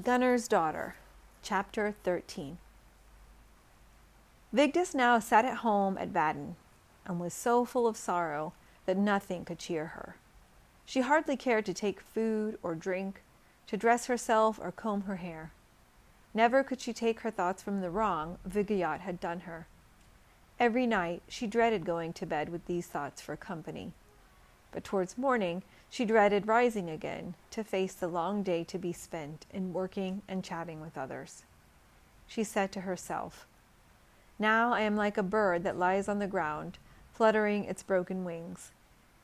Gunnar's Daughter, Chapter 13. Vigdis now sat at home at Baden, and was so full of sorrow that nothing could cheer her. She hardly cared to take food or drink, to dress herself or comb her hair. Never could she take her thoughts from the wrong Vigeyat had done her. Every night she dreaded going to bed with these thoughts for company. But towards morning she dreaded rising again to face the long day to be spent in working and chatting with others. She said to herself, "Now I am like a bird that lies on the ground, fluttering its broken wings.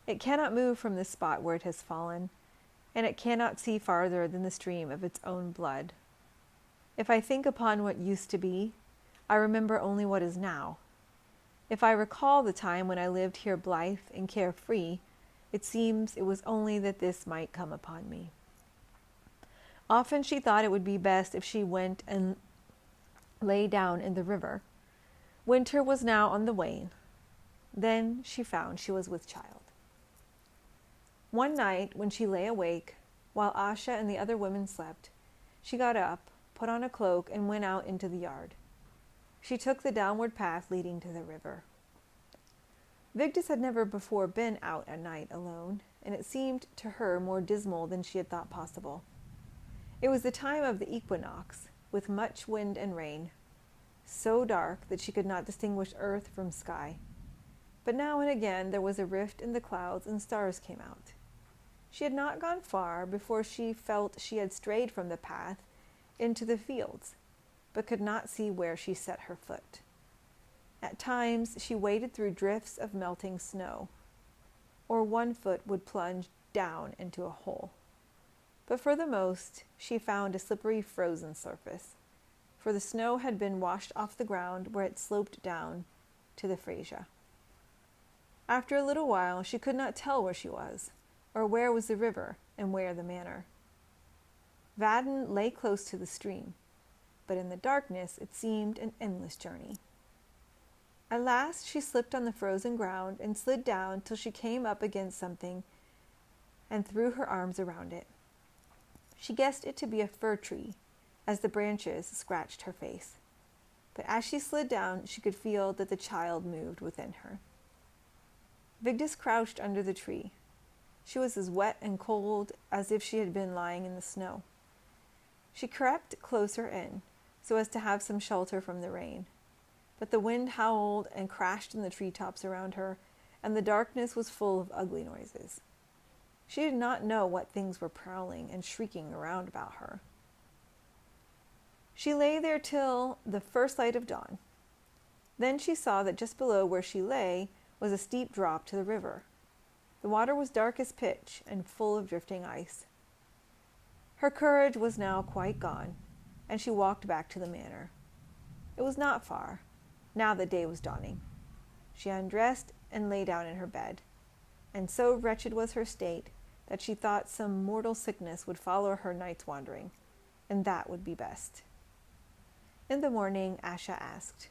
It cannot move from the spot where it has fallen, and it cannot see farther than the stream of its own blood. If I think upon what used to be, I remember only what is now. If I recall the time when I lived here blithe and carefree, it seems it was only that this might come upon me." Often she thought it would be best if she went and lay down in the river. Winter was now on the wane. Then she found she was with child. One night when she lay awake, while Asha and the other women slept, she got up, put on a cloak, and went out into the yard. She took the downward path leading to the river. Vigdis had never before been out at night alone, and it seemed to her more dismal than she had thought possible. It was the time of the equinox, with much wind and rain, so dark that she could not distinguish earth from sky. But now and again there was a rift in the clouds and stars came out. She had not gone far before she felt she had strayed from the path into the fields, but could not see where she set her foot. At times she waded through drifts of melting snow, or one foot would plunge down into a hole. But for the most, she found a slippery frozen surface, for the snow had been washed off the ground where it sloped down to the Frisia. After a little while she could not tell where she was, or where was the river and where the manor. Baden lay close to the stream, but in the darkness it seemed an endless journey. At last she slipped on the frozen ground and slid down till she came up against something and threw her arms around it. She guessed it to be a fir tree, as the branches scratched her face. But as she slid down, she could feel that the child moved within her. Vigdis crouched under the tree. She was as wet and cold as if she had been lying in the snow. She crept closer in, so as to have some shelter from the rain. But the wind howled and crashed in the treetops around her, and the darkness was full of ugly noises. She did not know what things were prowling and shrieking around about her. She lay there till the first light of dawn. Then she saw that just below where she lay was a steep drop to the river. The water was dark as pitch and full of drifting ice. Her courage was now quite gone, and she walked back to the manor. It was not far, now that day was dawning. She undressed and lay down in her bed, and so wretched was her state that she thought some mortal sickness would follow her night's wandering, and that would be best. In the morning, Asha asked,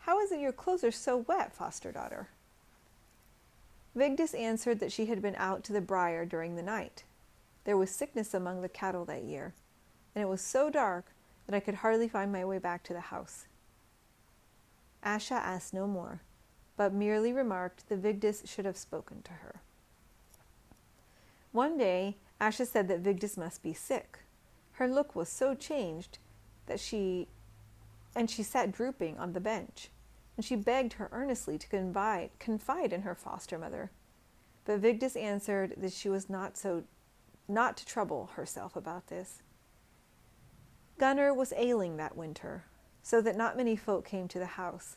"How is it your clothes are so wet, foster daughter?" Vigdis answered that she had been out to the briar during the night. There was sickness among the cattle that year, and it was so dark that I could hardly find my way back to the house. Asha asked no more, but merely remarked that Vigdis should have spoken to her. One day, Asha said that Vigdis must be sick. Her look was so changed that she sat drooping on the bench, and she begged her earnestly to confide in her foster mother. But Vigdis answered that she was not to trouble herself about this. Gunnar was ailing that winter, so that not many folk came to the house,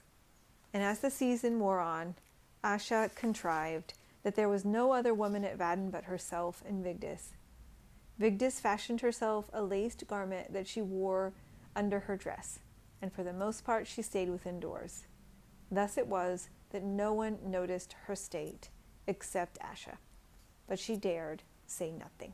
and as the season wore on, Asha contrived that there was no other woman at Baden but herself and Vigdis. Vigdis fashioned herself a laced garment that she wore under her dress, and for the most part she stayed within doors. Thus it was that no one noticed her state except Asha, but she dared say nothing.